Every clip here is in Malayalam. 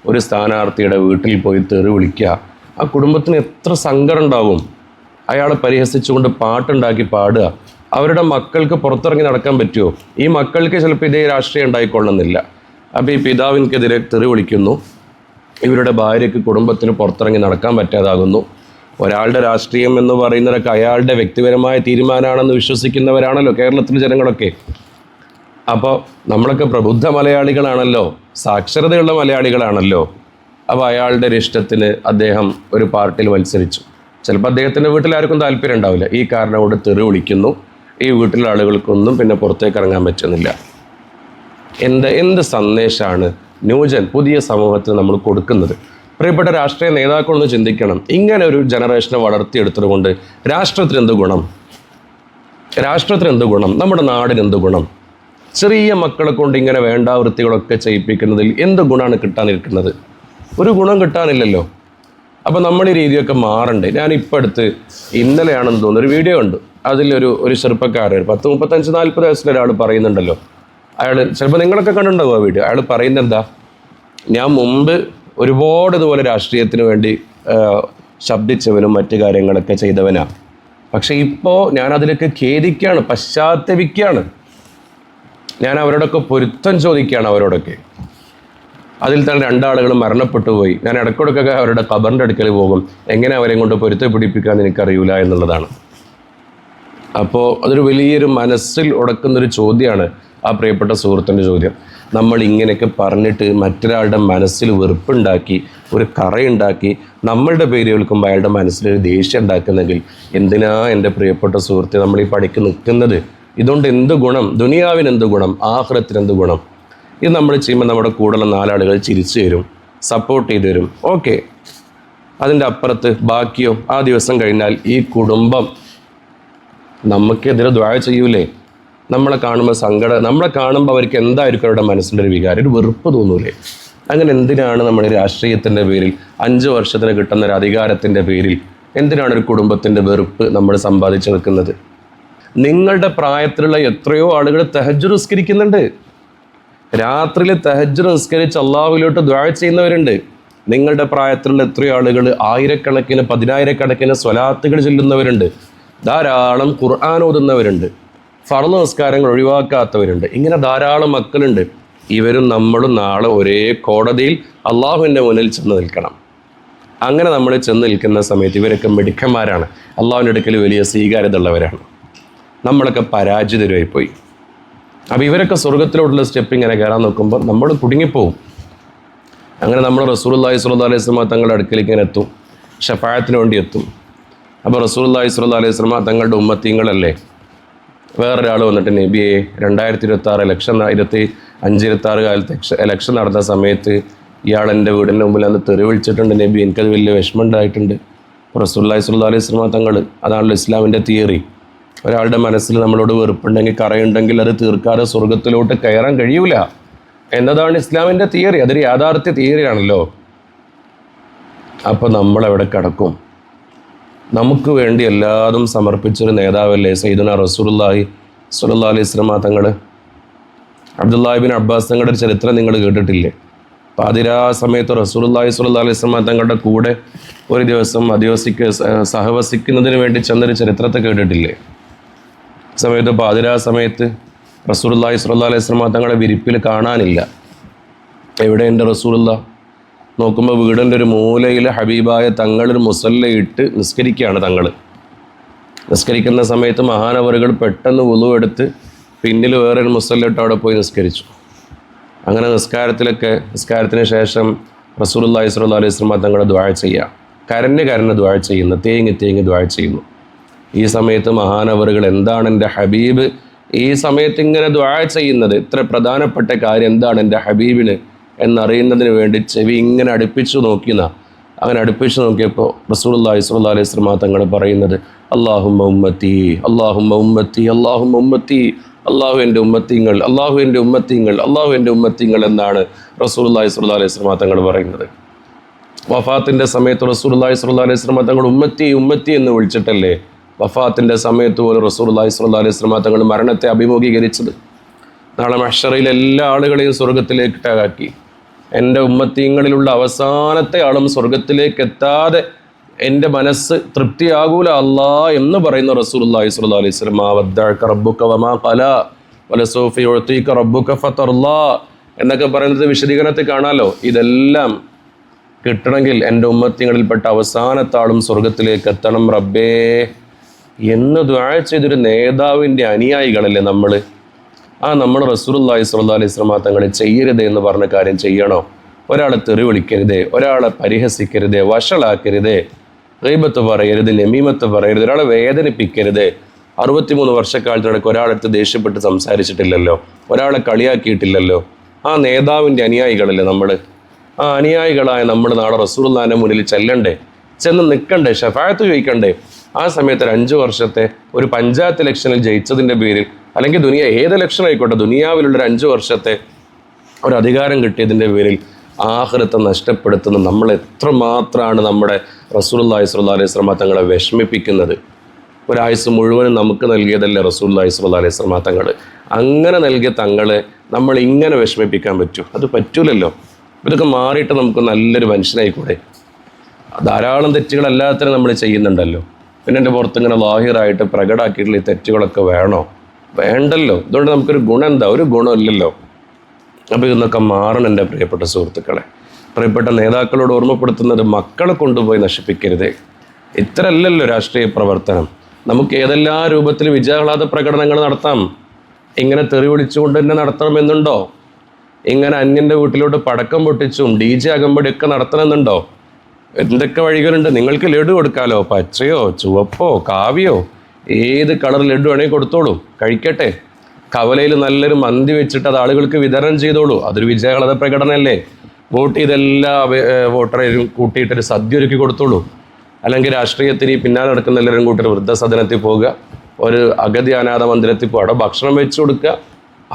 ഒരു സ്ഥാനാർത്ഥിയുടെ വീട്ടിൽ പോയി തെറി വിളിക്കുക, ആ കുടുംബത്തിന് എത്ര സങ്കടം ഉണ്ടാവും. അയാളെ പരിഹസിച്ചുകൊണ്ട് പാട്ടുണ്ടാക്കി പാടുക. അവരുടെ മക്കൾക്ക് പുറത്തിറങ്ങി നടക്കാൻ പറ്റുമോ? ഈ മക്കൾക്ക് ചിലപ്പോൾ ഇതേ രാഷ്ട്രീയം ഉണ്ടായിക്കൊള്ളുന്നില്ല. അപ്പോൾ ഈ പിതാവിനെതിരെ തെറി വിളിക്കുന്നു, ഇവരുടെ ഭാര്യയ്ക്ക് കുടുംബത്തിന് പുറത്തിറങ്ങി നടക്കാൻ പറ്റാതാകുന്നു. ഒരാളുടെ രാഷ്ട്രീയം എന്ന് പറയുന്നതൊക്കെ അയാളുടെ വ്യക്തിപരമായ തീരുമാനമാണെന്ന് വിശ്വസിക്കുന്നവരാണല്ലോ കേരളത്തിലെ ജനങ്ങളൊക്കെ. അപ്പോൾ നമ്മളൊക്കെ പ്രബുദ്ധ മലയാളികളാണല്ലോ, സാക്ഷരതയുള്ള മലയാളികളാണല്ലോ. അപ്പോൾ അയാളുടെ ഒരു ഇഷ്ടത്തിന് അദ്ദേഹം ഒരു പാർട്ടിയിൽ മത്സരിച്ചു. ചിലപ്പോൾ അദ്ദേഹത്തിൻ്റെ വീട്ടിൽ ആർക്കും താല്പര്യം ഉണ്ടാവില്ല. ഈ കാരണം കൊണ്ട് തെറി വിളിക്കുന്നു. ഈ വീട്ടിലെ ആളുകൾക്കൊന്നും പിന്നെ പുറത്തേക്ക് ഇറങ്ങാൻ പറ്റുന്നില്ല. എന്ത് സന്ദേശമാണ് ന്യൂജൻ പുതിയ സമൂഹത്തിന് നമ്മൾ കൊടുക്കുന്നത്? പ്രിയപ്പെട്ട രാഷ്ട്രീയ നേതാക്കളൊന്ന് ചിന്തിക്കണം. ഇങ്ങനെ ഒരു ജനറേഷനെ വളർത്തിയെടുത്തത് കൊണ്ട് രാഷ്ട്രത്തിന് എന്ത് ഗുണം? രാഷ്ട്രത്തിന് എന്ത് ഗുണം? നമ്മുടെ നാടിന് എന്ത് ഗുണം? ചെറിയ മക്കളെ കൊണ്ട് ഇങ്ങനെ വേണ്ടാവൃത്തികളൊക്കെ ചെയ്യിപ്പിക്കുന്നതിൽ എന്ത് ഗുണമാണ് കിട്ടാനിരിക്കുന്നത്? ഒരു ഗുണം കിട്ടാനില്ലല്ലോ. അപ്പോൾ നമ്മൾ ഈ രീതിയൊക്കെ മാറണ്ടേ. ഞാനിപ്പോൾ അടുത്ത് ഇന്നലെയാണെന്ന് തോന്നുന്നു ഒരു വീഡിയോ ഉണ്ട്. അതിലൊരു ചെറുപ്പക്കാരൻ 10-35-40 വയസ്സിലെ ഒരാൾ പറയുന്നുണ്ടല്ലോ. അയാൾ ചിലപ്പോൾ നിങ്ങളൊക്കെ കണ്ടിട്ടുണ്ടാവും ആ വീഡിയോ. അയാൾ പറയുന്നത് എന്താ, ഞാൻ മുമ്പ് ഒരുപാട് ഇതുപോലെ രാഷ്ട്രീയത്തിന് വേണ്ടി ശബ്ദിച്ചവനും മറ്റു കാര്യങ്ങളൊക്കെ ചെയ്തവനാണ്. പക്ഷെ ഇപ്പോൾ ഞാനതിലൊക്കെ ഖേദിക്കുകയാണ്, പശ്ചാത്തപിക്കുകയാണ്. ഞാൻ അവരോടൊക്കെ പൊരുത്തം ചോദിക്കുകയാണ്. അവരോടൊക്കെ അതിൽ തന്നെ 2 ആളുകൾ മരണപ്പെട്ടു പോയി. ഞാൻ ഇടയ്ക്കിടയ്ക്കൊക്കെ അവരുടെ ഖബറിൻ്റെ അടുക്കൽ പോകും. എങ്ങനെ അവരെ കൊണ്ട് പൊരുത്തപ്പിടിപ്പിക്കാമെന്ന് എനിക്കറിയില്ല എന്നുള്ളതാണ്. അപ്പോൾ അതൊരു വലിയൊരു മനസ്സിൽ ഉടക്കുന്നൊരു ചോദ്യമാണ് ആ പ്രിയപ്പെട്ട സുഹൃത്തിൻ്റെ ചോദ്യം. നമ്മൾ ഇങ്ങനെയൊക്കെ പറഞ്ഞിട്ട് മറ്റൊരാളുടെ മനസ്സിൽ വെറുപ്പുണ്ടാക്കി, ഒരു കറയുണ്ടാക്കി, നമ്മളുടെ പേര് കേൾക്കുമ്പോൾ അയാളുടെ മനസ്സിലൊരു ദേഷ്യം ഉണ്ടാക്കുന്നെങ്കിൽ എന്തിനാ എൻ്റെ പ്രിയപ്പെട്ട സുഹൃത്തെ നമ്മൾ ഈ പണിക്ക് നിൽക്കുന്നത്? ഇതുകൊണ്ട് എന്ത് ഗുണം? ദുനിയാവിന് എന്ത് ഗുണം? ആഖിറത്തിന് എന്ത് ഗുണം? ഇത് നമ്മൾ ചെയ്യുമ്പോൾ നമ്മുടെ കൂടെയുള്ള 4 ആളുകൾ ചിരിച്ചു തരും, സപ്പോർട്ട് ചെയ്തു തരും. ഓക്കെ, അതിൻ്റെ അപ്പുറത്ത് ബാക്കിയോ ആ ദിവസം കഴിഞ്ഞാൽ ഈ കുടുംബം നമുക്കെതിരെ ദുആ ചെയ്യൂലേ? നമ്മളെ കാണുമ്പോൾ നമ്മളെ കാണുമ്പോൾ അവർക്ക് എന്തായിരിക്കും അവരുടെ മനസ്സിലൊരു വികാരം, ഒരു വെറുപ്പ് തോന്നൂലേ? അങ്ങനെ എന്തിനാണ് നമ്മൾ രാഷ്ട്രീയത്തിൻ്റെ പേരിൽ 5 വർഷത്തിന് കിട്ടുന്ന ഒരു അധികാരത്തിൻ്റെ പേരിൽ എന്തിനാണ് ഒരു കുടുംബത്തിൻ്റെ വെറുപ്പ് നമ്മൾ സമ്പാദിച്ചു വെക്കുന്നത്? നിങ്ങളുടെ പ്രായത്തിലുള്ള എത്രയോ ആളുകൾ തഹജ്ജുദ് നിസ്കരിക്കുന്നുണ്ട്. രാത്രിയിൽ തഹജ്ജുദ് നിസ്കരിച്ച് അള്ളാഹുവിലോട്ട് ദുആ ചെയ്യുന്നവരുണ്ട്. നിങ്ങളുടെ പ്രായത്തിലുള്ള എത്രയോ ആളുകൾ ആയിരക്കണക്കിന് 10,000-കണക്കിന് സ്വലാത്തുകൾ ചൊല്ലുന്നവരുണ്ട്. ധാരാളം ഖുർആൻ ഓതുന്നവരുണ്ട്. ഫർള് നിസ്കാരങ്ങൾ ഒഴിവാക്കാത്തവരുണ്ട്. ഇങ്ങനെ ധാരാളം മക്കളുണ്ട്. ഇവരും നമ്മളും നാളെ ഒരേ കോടതിയിൽ അള്ളാഹുവിൻ്റെ മുന്നിൽ ചെന്ന് നിൽക്കണം. അങ്ങനെ നമ്മൾ ചെന്ന് നിൽക്കുന്ന സമയത്ത് ഇവരൊക്കെ മിടുക്കന്മാരാണ്, അള്ളാഹുവിൻ്റെ അടുക്കൽ വലിയ സ്വീകാര്യത ഉള്ളവരാണ്. നമ്മളൊക്കെ പരാജിതരായിപ്പോയി. അപ്പോൾ ഇവരൊക്കെ സ്വർഗത്തിലോട്ടുള്ള സ്റ്റെപ്പ് ഇങ്ങനെ കയറാൻ നോക്കുമ്പോൾ നമ്മൾ കുടുങ്ങിപ്പോവും. അങ്ങനെ നമ്മൾ റസൂലുള്ളാഹി സ്വല്ലല്ലാഹു അലൈഹി വസല്ലം തങ്ങളുടെ അടുക്കലേക്ക് ഇങ്ങനെ എത്തും, ഷഫാഅത്തിന് വേണ്ടി എത്തും. അപ്പോൾ റസൂലുള്ളാഹി സ്വല്ലല്ലാഹു അലൈഹി വസല്ലം തങ്ങളുടെ ഉമ്മത്തീങ്ങളല്ലേ. വേറൊരാൾ വന്നിട്ട് നബിയെ 2026 ഇലക്ഷൻ 25-26 കാലത്ത് ഇലക്ഷൻ നടന്ന സമയത്ത് ഇയാൾ എൻ്റെ വീടിൻ്റെ മുമ്പിൽ അന്ന് തെറി വിളിച്ചിട്ടുണ്ട് നബി, എനിക്കത് വലിയ വിഷമമുണ്ടായിട്ടുണ്ട്. റസൂലുള്ളാഹി സ്വല്ലല്ലാഹു അലൈഹി വസല്ലം തങ്ങൾ, അതാണല്ലോ ഇസ്ലാമിൻ്റെ തിയറി. ഒരാളുടെ മനസ്സിൽ നമ്മളോട് വെറുപ്പുണ്ടെങ്കിൽ, കറയുണ്ടെങ്കിൽ അത് തീർക്കാതെ സ്വർഗത്തിലോട്ട് കയറാൻ കഴിയൂല എന്നതാണ് ഇസ്ലാമിൻ്റെ തിയറി. അതൊരു യാഥാർത്ഥ്യ തിയറിയാണല്ലോ. അപ്പോൾ നമ്മളെവിടെ കിടക്കും? നമുക്ക് വേണ്ടി എല്ലാതും സമർപ്പിച്ചൊരു നേതാവല്ലേ സയ്യിദുനാ റസൂലുള്ളാഹി സ്വല്ലല്ലാഹു അലൈഹി വസല്ലം തങ്ങൾ. അബ്ദുല്ലാഹി ബിൻ അബ്ബാസ് തങ്ങളുടെ ഒരു ചരിത്രം നിങ്ങൾ കേട്ടിട്ടില്ലേ? പാതിരാ സമയത്ത് റസൂലുള്ളാഹി സ്വല്ലല്ലാഹു അലൈഹി വസല്ലം തങ്ങളുടെ കൂടെ ഒരു ദിവസം സഹവസിക്കുന്നതിന് വേണ്ടി ചെന്നൊരു ചരിത്രത്തെ കേട്ടിട്ടില്ലേ? സമയത്ത് പാതിരാ സമയത്ത് റസൂലുള്ളാഹി സ്വല്ലല്ലാഹു അലൈഹി വസല്ലം തങ്ങളുടെ വിരിപ്പിൽ കാണാനില്ല. എവിടെ എൻ്റെ റസൂലുള്ള? നോക്കുമ്പോൾ വീടിൻ്റെ ഒരു മൂലയിൽ ഹബീബായ തങ്ങളൊരു മുസല്ലയിട്ട് നിസ്കരിക്കുകയാണ്. തങ്ങൾ നിസ്കരിക്കുന്ന സമയത്ത് മഹാനവറുകൾ പെട്ടെന്ന് വുളു എടുത്ത് പിന്നിൽ വേറൊരു മുസല്ലിട്ട് അവിടെ പോയി നിസ്കരിച്ചു. അങ്ങനെ നിസ്കാരത്തിന് ശേഷം റസൂലുള്ളാഹി സ്വല്ലല്ലാഹു അലൈഹി വസല്ലം തങ്ങൾ ദുആ ചെയ്യുക, കരഞ്ഞ് ദുആ ചെയ്യുന്നു, തേങ്ങി ദുആ ചെയ്യുന്നു. ഈ സമയത്ത് മഹാനവറുകൾ, എന്താണ് എൻ്റെ ഹബീബ് ഈ സമയത്ത് ഇങ്ങനെ ദുആ ചെയ്യുന്നത്? ഇത്ര പ്രധാനപ്പെട്ട കാര്യം എന്താണ് എൻ്റെ ഹബീബിന് എന്നറിയുന്നതിന് വേണ്ടി ചെവി ഇങ്ങനെ അടുപ്പിച്ചു നോക്കിയെന്ന. അങ്ങനെ അടുപ്പിച്ചു നോക്കിയപ്പോൾ റസൂലുള്ളാഹി സ്വല്ലല്ലാഹു അലൈഹി വസല്ലം തങ്ങൾ പറയുന്നത്, അല്ലാഹുമ്മ ഉമ്മത്തി, അല്ലാഹുമ്മ ഉമ്മത്തി, അല്ലാഹുമ്മ ഉമ്മത്തി, അള്ളാഹു എൻ്റെ ഉമ്മത്തിങ്ങൾ, അള്ളാഹു എൻ്റെ ഉമ്മത്തിങ്ങൾ, അള്ളാഹു എൻ്റെ ഉമ്മത്തിങ്ങൾ എന്നാണ് റസൂലുള്ളാഹി സ്വല്ലല്ലാഹു അലൈഹി വസല്ലം തങ്ങൾ പറയുന്നത്. വഫാത്തിൻ്റെ സമയത്ത് റസൂലുള്ളാഹി സ്വല്ലല്ലാഹു അലൈഹി വസല്ലം തങ്ങൾ ഉമ്മത്തി ഉമ്മത്തി എന്ന് വിളിച്ചിട്ടല്ലേ വഫാത്തിൻ്റെ സമയത്ത് പോലും റസൂലുള്ളാഹി സ്വല്ലല്ലാഹു അലൈഹി വസല്ലം തങ്ങൾ മരണത്തെ അഭിമുഖീകരിച്ചത്. നാളെ മഹ്ശറയിൽ എല്ലാ ആളുകളെയും സ്വർഗത്തിലേക്കിട്ടാക്കി എൻ്റെ ഉമ്മത്തീങ്ങളിലുള്ള അവസാനത്തെ ആളും സ്വർഗത്തിലേക്ക് എത്താതെ എൻ്റെ മനസ്സ് തൃപ്തിയാകൂല അല്ലാ എന്ന് പറയുന്ന റസൂലുള്ളാഹി സ്വല്ലല്ലാഹു അലൈഹി വസല്ലം, വദ്ദഅക റബ്ബുക വമാ ഖലാ വലസൗഫ യുഅതീക റബ്ബുക ഫതർലാ എന്നൊക്കെ പറയുന്നത് വിശദീകരണത്തിൽ കാണാലോ. ഇതെല്ലാം കിട്ടണമെങ്കിൽ എൻ്റെ ഉമ്മത്തിങ്ങളിൽപ്പെട്ട അവസാനത്തെ ആളും സ്വർഗത്തിലേക്ക് എത്തണം റബ്ബേ എന്ന് ദുആ ചെയ്തൊരു നേതാവിൻ്റെ അനുയായികളല്ലേ നമ്മൾ. നമ്മൾ റസൂലുള്ളാഹി സ്വല്ലല്ലാഹു അലൈഹി വസല്ലം തങ്ങൾ ചെയ്യരുത് എന്ന് പറഞ്ഞ കാര്യം ചെയ്യണോ? ഒരാളെ തെറി വിളിക്കരുതേ, ഒരാളെ പരിഹസിക്കരുതേ, വഷളാക്കരുതേ, ഗീബത്ത് പറയരുത്, നമീമത്ത് പറയരുത്, ഒരാളെ വേദനിപ്പിക്കരുത്. 63 വർഷക്കാലത്തിനിടയ്ക്ക് ഒരാളെടുത്ത് ദേഷ്യപ്പെട്ട് സംസാരിച്ചിട്ടില്ലല്ലോ, ഒരാളെ കളിയാക്കിയിട്ടില്ലല്ലോ. ആ നേതാവിൻ്റെ അനുയായികളല്ലേ നമ്മൾ. ആ അനുയായികളായ നമ്മൾ നാളെ റസൂലുള്ളാഹിന്റെ മുന്നിൽ ചെല്ലണ്ടേ, ചെന്ന് നിൽക്കണ്ടേ, ശഫാഅത്ത് ചോദിക്കണ്ടേ. ആ സമയത്ത് ഒരു 5 വർഷത്തെ ഒരു പഞ്ചായത്ത് ഇലക്ഷനിൽ ജയിച്ചതിൻ്റെ പേരിൽ, അല്ലെങ്കിൽ ഏത് ഇലക്ഷൻ ആയിക്കോട്ടെ, ദുനിയാവിലുള്ളൊരു 5 വർഷത്തെ ഒരു അധികാരം കിട്ടിയതിൻ്റെ പേരിൽ ആഖിറത്തെ നഷ്ടപ്പെടുത്തുന്ന നമ്മൾ എത്രമാത്രമാണ് നമ്മുടെ റസൂലുള്ളാഹി സ്വല്ലല്ലാഹു അലൈഹി വസല്ലം തങ്ങളെ വിഷമിപ്പിക്കുന്നത്. ഒരായുസ് മുഴുവനും നമുക്ക് നൽകിയതല്ലേ റസൂലുള്ളാഹി സ്വല്ലല്ലാഹു അലൈഹി വസല്ലം തങ്ങൾ. അങ്ങനെ നൽകിയ തങ്ങളെ നമ്മൾ ഇങ്ങനെ വിഷമിപ്പിക്കാൻ പറ്റൂ? അത് പറ്റൂലല്ലോ. ഇതൊക്കെ മാറിയിട്ട് നമുക്ക് നല്ലൊരു മനുഷ്യനായിക്കൂടെ? ധാരാളം തെറ്റുകളല്ലാത്തതിനും നമ്മൾ ചെയ്യുന്നുണ്ടല്ലോ. പിന്നെ എൻ്റെ പുറത്തിങ്ങനെ ലാഹിറായിട്ട് പ്രകടാക്കിയിട്ടുള്ള ഈ തെറ്റുകളൊക്കെ വേണോ? വേണ്ടല്ലോ. അതുകൊണ്ട് നമുക്കൊരു ഗുണം എന്താ? ഒരു ഗുണമില്ലല്ലോ. അപ്പോൾ ഇതൊക്കെ മാറണം എൻ്റെ പ്രിയപ്പെട്ട സുഹൃത്തുക്കളെ. പ്രിയപ്പെട്ട നേതാക്കളോട് ഓർമ്മപ്പെടുത്തുന്നത്, മക്കളെ കൊണ്ടുപോയി നശിപ്പിക്കരുതേ. ഇത്രയല്ലല്ലോ രാഷ്ട്രീയ പ്രവർത്തനം. നമുക്ക് ഏതെല്ലാം രൂപത്തിൽ വിജയാഹ്ലാദ പ്രകടനങ്ങൾ നടത്താം. ഇങ്ങനെ തെറി വിളിച്ചുകൊണ്ട് തന്നെ നടത്തണമെന്നുണ്ടോ? ഇങ്ങനെ അന്യൻ്റെ വീട്ടിലോട്ട് പടക്കം പൊട്ടിച്ചും DJ അകമ്പടിയൊക്കെ നടത്തണമെന്നുണ്ടോ? എന്തൊക്കെ വഴികളുണ്ട്. നിങ്ങൾക്ക് ലഡു കൊടുക്കാമല്ലോ, പച്ചയോ ചുവപ്പോ കാവിയോ ഏത് കളർ ലഡു വേണമെങ്കിൽ കൊടുത്തോളൂ, കഴിക്കട്ടെ. കവലയിൽ നല്ലൊരു മന്തി വെച്ചിട്ട് അത് ആളുകൾക്ക് വിതരണം ചെയ്തോളൂ, അതൊരു വിജയാഹ്ലാദ പ്രകടനമല്ലേ. വോട്ട് ചെയ്തെല്ലാ വോട്ടറേയും കൂട്ടിയിട്ടൊരു സദ്യ ഒരുക്കി കൊടുത്തോളൂ. അല്ലെങ്കിൽ രാഷ്ട്രീയത്തിന് പിന്നാലെ നടക്കുന്ന എല്ലാവരും കൂട്ടൊരു വൃദ്ധസദനത്തിൽ പോവുക, ഒരു അഗതി അനാഥ മന്ദിരത്തിൽ പോകുക, അവിടെ ഭക്ഷണം വെച്ച് കൊടുക്കുക.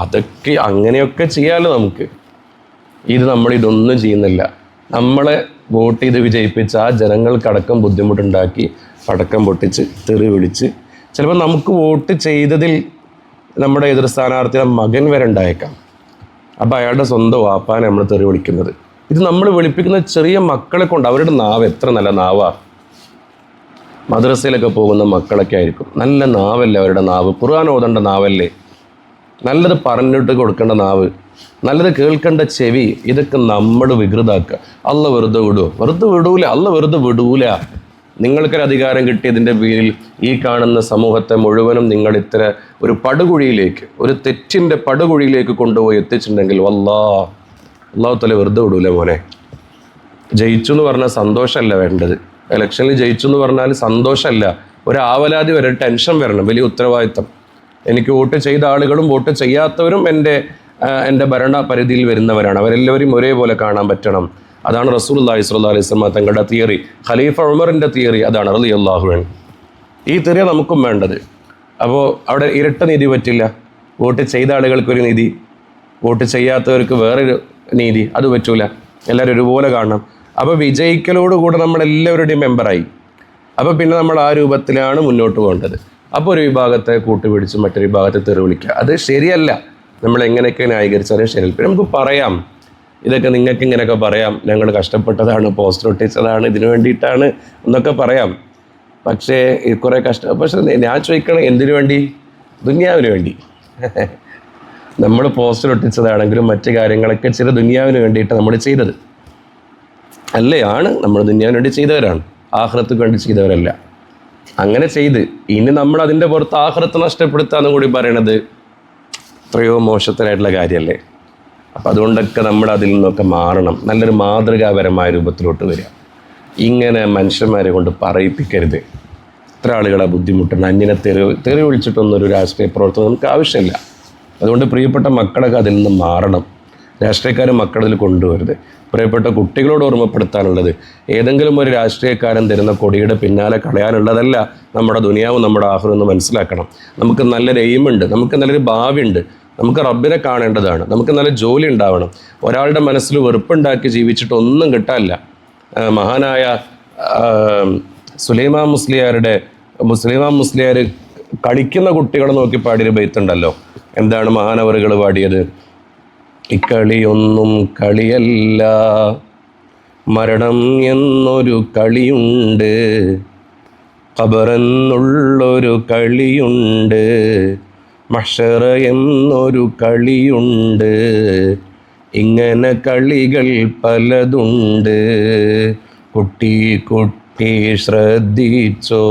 അതൊക്കെ അങ്ങനെയൊക്കെ ചെയ്യാമല്ലോ നമുക്ക്. നമ്മളിതൊന്നും ചെയ്യുന്നില്ല. നമ്മളെ വോട്ട് ചെയ്ത് വിജയിപ്പിച്ച ആ ജനങ്ങൾക്കടക്കം ബുദ്ധിമുട്ടുണ്ടാക്കി പടക്കം പൊട്ടിച്ച് തെറി വിളിച്ച്, ചിലപ്പോൾ നമുക്ക് വോട്ട് ചെയ്തതിൽ നമ്മുടെ എതിർ സ്ഥാനാർത്ഥിയുടെ മകൻ വരെ ഉണ്ടായേക്കാം. അപ്പോൾ അയാളുടെ സ്വന്തം വാപ്പാനെ നമ്മൾ തെറി വിളിക്കുന്നത്. ഇത് നമ്മൾ വിളിപ്പിക്കുന്ന ചെറിയ മക്കളെ കൊണ്ട്. അവരുടെ നാവ് എത്ര നല്ല നാവാ. മദ്രസയിലൊക്കെ പോകുന്ന മക്കളൊക്കെ ആയിരിക്കും. നല്ല നാവല്ലേ അവരുടെ നാവ്. ഖുർആൻ ഓതേണ്ട നാവല്ലേ, നല്ലത് പറഞ്ഞിട്ട് കൊടുക്കേണ്ട നാവ്, നല്ലത് കേൾക്കേണ്ട ചെവി. ഇതൊക്കെ നമ്മൾ വികൃതാക്കുക. അള്ള വെറുതെ വിടുമോ? വെറുതെ വിടൂല. അള്ള വെറുതെ വിടൂല. നിങ്ങൾക്കൊരു അധികാരം കിട്ടിയതിൻ്റെ പേരിൽ ഈ കാണുന്ന സമൂഹത്തെ മുഴുവനും നിങ്ങൾ ഇത്ര ഒരു പടുകുഴിയിലേക്ക്, ഒരു തെറ്റിൻ്റെ പടുകുഴിയിലേക്ക് കൊണ്ടുപോയി എത്തിച്ചിട്ടുണ്ടെങ്കിൽ അള്ളാഹു തആല വെറുതെ വിടൂല മോനെ. ജയിച്ചു എന്ന് പറഞ്ഞാൽ സന്തോഷമല്ല വേണ്ടത്. ഇലക്ഷനിൽ ജയിച്ചു എന്ന് പറഞ്ഞാൽ സന്തോഷമല്ല, ഒരു ആവലാതി വരെ, ടെൻഷൻ വരണം, വലിയ ഉത്തരവാദിത്തം. എനിക്ക് വോട്ട് ചെയ്ത ആളുകളും വോട്ട് ചെയ്യാത്തവരും എൻ്റെ ഭരണ പരിധിയിൽ വരുന്നവരാണ്. അവരെല്ലാവരും ഒരേപോലെ കാണാൻ പറ്റണം. അതാണ് റസൂലുള്ളാഹി സ്വല്ലല്ലാഹു അലൈഹി വസല്ലം തങ്ങളുടെ തിയറി. ഖലീഫ ഉമറിൻ്റെ തിയറി അതാണ് റളിയല്ലാഹു അൻഹു. ഈ തിയറി നമുക്കും വേണ്ടത്. അപ്പോൾ അവിടെ ഇരട്ട നീതി പറ്റില്ല. വോട്ട് ചെയ്ത ആളുകൾക്കൊരു നീതി, വോട്ട് ചെയ്യാത്തവർക്ക് വേറൊരു നീതി, അത് പറ്റൂല. എല്ലാവരും ഒരുപോലെ കാണണം. അപ്പോൾ വിജയിക്കലോടുകൂടെ നമ്മളെല്ലാവരുടെയും മെമ്പറായി. അപ്പോൾ പിന്നെ നമ്മൾ ആ രൂപത്തിലാണ് മുന്നോട്ട് പോകേണ്ടത്. അപ്പോൾ ഒരു വിഭാഗത്തെ കൂട്ടുപിടിച്ച് മറ്റൊരു വിഭാഗത്തെ തെറി വിളിക്കുക, അത് ശരിയല്ല. നമ്മൾ എങ്ങനെയൊക്കെ ന്യായീകരിച്ചാലും ശരിയല്ല. പിന്നെ നമുക്ക് പറയാം, ഇതൊക്കെ നിങ്ങൾക്ക് ഇങ്ങനെയൊക്കെ പറയാം, ഞങ്ങൾ കഷ്ടപ്പെട്ടതാണ്, പോസ്റ്റർ ഒട്ടിച്ചതാണ്, ഇതിനു വേണ്ടിയിട്ടാണ് എന്നൊക്കെ പറയാം. പക്ഷേ കുറേ പക്ഷേ ഞാൻ ചോദിക്കണം, എന്തിനു വേണ്ടി? ദുനിയാവിന് വേണ്ടി. നമ്മൾ പോസ്റ്റർ ഒട്ടിച്ചതാണെങ്കിലും മറ്റു കാര്യങ്ങളൊക്കെ ചില ദുനിയാവിന് വേണ്ടിയിട്ട് നമ്മൾ ചെയ്തത് അല്ലേ? നമ്മൾ ദുനിയാവിന് വേണ്ടി ചെയ്തവരാണ്, ആഖിറത്തിന് വേണ്ടി ചെയ്തവരല്ല. അങ്ങനെ ചെയ്ത് ഇനി നമ്മൾ അതിൻ്റെ പുറത്ത് ആഖിറത്ത് നഷ്ടപ്പെടുത്താന്ന് കൂടി പറയണത് എത്രയോ മോശത്തിനായിട്ടുള്ള കാര്യമല്ലേ? അപ്പം അതുകൊണ്ടൊക്കെ നമ്മൾ അതിൽ നിന്നൊക്കെ മാറണം. നല്ലൊരു മാതൃകാപരമായ രൂപത്തിലോട്ട് വരിക. ഇങ്ങനെ മനുഷ്യന്മാരെ കൊണ്ട് പറയിപ്പിക്കരുത്. ഇത്ര ആളുകളെ ബുദ്ധിമുട്ടുണ്ട്. അന്യനെ തെറി വിളിച്ചിട്ടൊന്നും ഒരു രാഷ്ട്രീയ പ്രവർത്തനം നമുക്ക് ആവശ്യമില്ല. അതുകൊണ്ട് പ്രിയപ്പെട്ട മക്കളൊക്കെ അതിൽ നിന്ന് മാറണം. രാഷ്ട്രീയക്കാരും മക്കളിൽ കൊണ്ടുവരുത്. പ്രിയപ്പെട്ട കുട്ടികളോട് ഓർമ്മപ്പെടുത്താനുള്ളത്, ഏതെങ്കിലും ഒരു രാഷ്ട്രീയക്കാരൻ തരുന്ന കൊടിയുടെ പിന്നാലെ കളയാനുള്ളതല്ല നമ്മുടെ ദുനിയാവും നമ്മുടെ ആഖിറവും എന്ന് മനസ്സിലാക്കണം. നമുക്ക് നല്ലൊരു എയിമുണ്ട്, നമുക്ക് നല്ലൊരു ഭാവിയുണ്ട്, നമുക്ക് റബ്ബിനെ കാണേണ്ടതാണ്, നമുക്ക് നല്ല ജോലി ഉണ്ടാവണം. ഒരാളുടെ മനസ്സിൽ വെറുപ്പുണ്ടാക്കി ജീവിച്ചിട്ട് ഒന്നും കിട്ടാനില്ല. മഹാനായ സുലൈമാൻ മുസ്ലിയാർ കളിക്കുന്ന കുട്ടികളെ നോക്കി പാടിയൊരു ബൈത്തുണ്ടല്ലോ. എന്താണ് മഹാനവറുകൾ പാടിയത്? ഇക്കളിയൊന്നും കളിയല്ല, മരണം എന്നൊരു കളിയുണ്ട്, ഖബറെന്നുള്ളൊരു കളിയുണ്ട്, മഹ്ശറ എന്നൊരു കളിയുണ്ട്, ഇങ്ങനെ കളികൾ പലതുണ്ട്. കുട്ടി കുട്ടി ശ്രദ്ധിച്ചോ,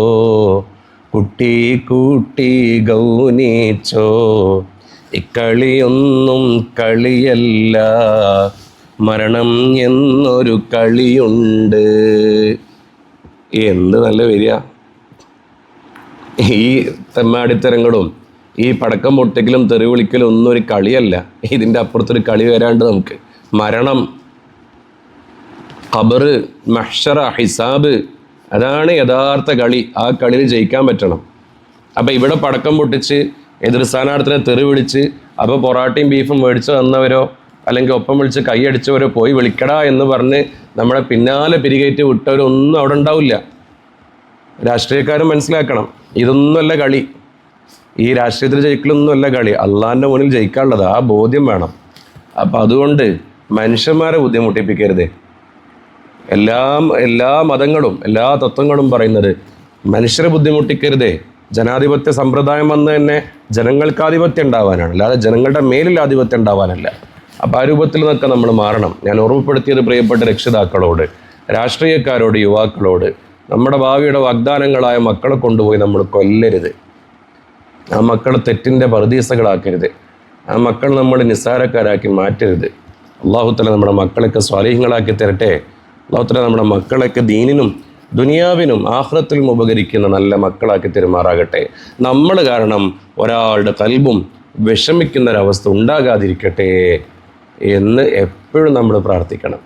കുട്ടി കുട്ടി ഗൗനിച്ചോ, ഇക്കളിയൊന്നും കളിയല്ല, മരണം എന്നൊരു കളിയുണ്ട്. എന്ത് നല്ല വരിക! ഈ തെമ്മാടിത്തരങ്ങളും ഈ പടക്കം പൊട്ടിക്കലും തെറി വിളിക്കലും ഒന്നും ഒരു കളിയല്ല. ഇതിൻ്റെ അപ്പുറത്തൊരു കളി വരാണ്ട് നമുക്ക്. മരണം, ഖബറ്, മഹ്ശറ, ഹിസാബ്, അതാണ് യഥാർത്ഥ കളി. ആ കളിയിൽ ജയിക്കാൻ പറ്റണം. അപ്പം ഇവിടെ പടക്കം പൊട്ടിച്ച് എതിർ സ്ഥാനാർത്ഥിനെ തെറി വിളിച്ച് അപ്പോൾ പൊറാട്ടയും ബീഫും മേടിച്ച് തന്നവരോ അല്ലെങ്കിൽ ഒപ്പം വിളിച്ച് കൈയടിച്ചവരോ പോയി വിളിക്കടാ എന്ന് പറഞ്ഞ് നമ്മളെ പിന്നാലെ പിരികേറ്റ് വിട്ടവരൊന്നും അവിടെ ഉണ്ടാവില്ല. രാഷ്ട്രീയക്കാരും മനസ്സിലാക്കണം, ഇതൊന്നുമല്ല കളി. ഈ രാഷ്ട്രീയത്തിൽ ജയിക്കലൊന്നുമല്ല കളി, അള്ളാഹിൻ്റെ മുന്നിൽ ജയിക്കാനുള്ളത്. ആ ബോധ്യം വേണം. അപ്പം അതുകൊണ്ട് മനുഷ്യന്മാരെ ബുദ്ധിമുട്ടിപ്പിക്കരുതേ. എല്ലാ മതങ്ങളും എല്ലാ തത്വങ്ങളും പറയുന്നത് മനുഷ്യരെ ബുദ്ധിമുട്ടിക്കരുതേ. ജനാധിപത്യ സമ്പ്രദായം വന്ന് തന്നെ ജനങ്ങൾക്ക് ആധിപത്യം ഉണ്ടാവാനാണ്, അല്ലാതെ ജനങ്ങളുടെ മേലിൽ ആധിപത്യം ഉണ്ടാവാനല്ല. അപ്പം ആ രൂപത്തിൽ നിന്നൊക്കെ നമ്മൾ മാറണം. ഞാൻ ഓർമ്മപ്പെടുത്തിയത് പ്രിയപ്പെട്ട രക്ഷിതാക്കളോട്, രാഷ്ട്രീയക്കാരോട്, യുവാക്കളോട്, നമ്മുടെ ഭാവിയുടെ വാഗ്ദാനങ്ങളായ മക്കളെ കൊണ്ടുപോയി നമ്മൾ കൊല്ലരുത്. ആ മക്കളെ തെറ്റിൻ്റെ പറുദീസകളാക്കരുത്. ആ മക്കൾ നമ്മൾ നിസ്സാരക്കാരാക്കി മാറ്റരുത്. അള്ളാഹുത്തല നമ്മുടെ മക്കളൊക്കെ സ്വാലിഹ്യങ്ങളാക്കി തരട്ടെ. അള്ളാഹുത്തല നമ്മുടെ മക്കളൊക്കെ ദീനിനും ദുനിയാവിനും ആഖിറത്തിലും ഉപകരിക്കുന്ന നല്ല മക്കളാക്കി തെരുമാറാകട്ടെ. നമ്മൾ കാരണം ഒരാളുടെ കൽബും വിഷമിക്കുന്നൊരവസ്ഥ ഉണ്ടാകാതിരിക്കട്ടെ എന്ന് എപ്പോഴും നമ്മൾ പ്രാർത്ഥിക്കണം.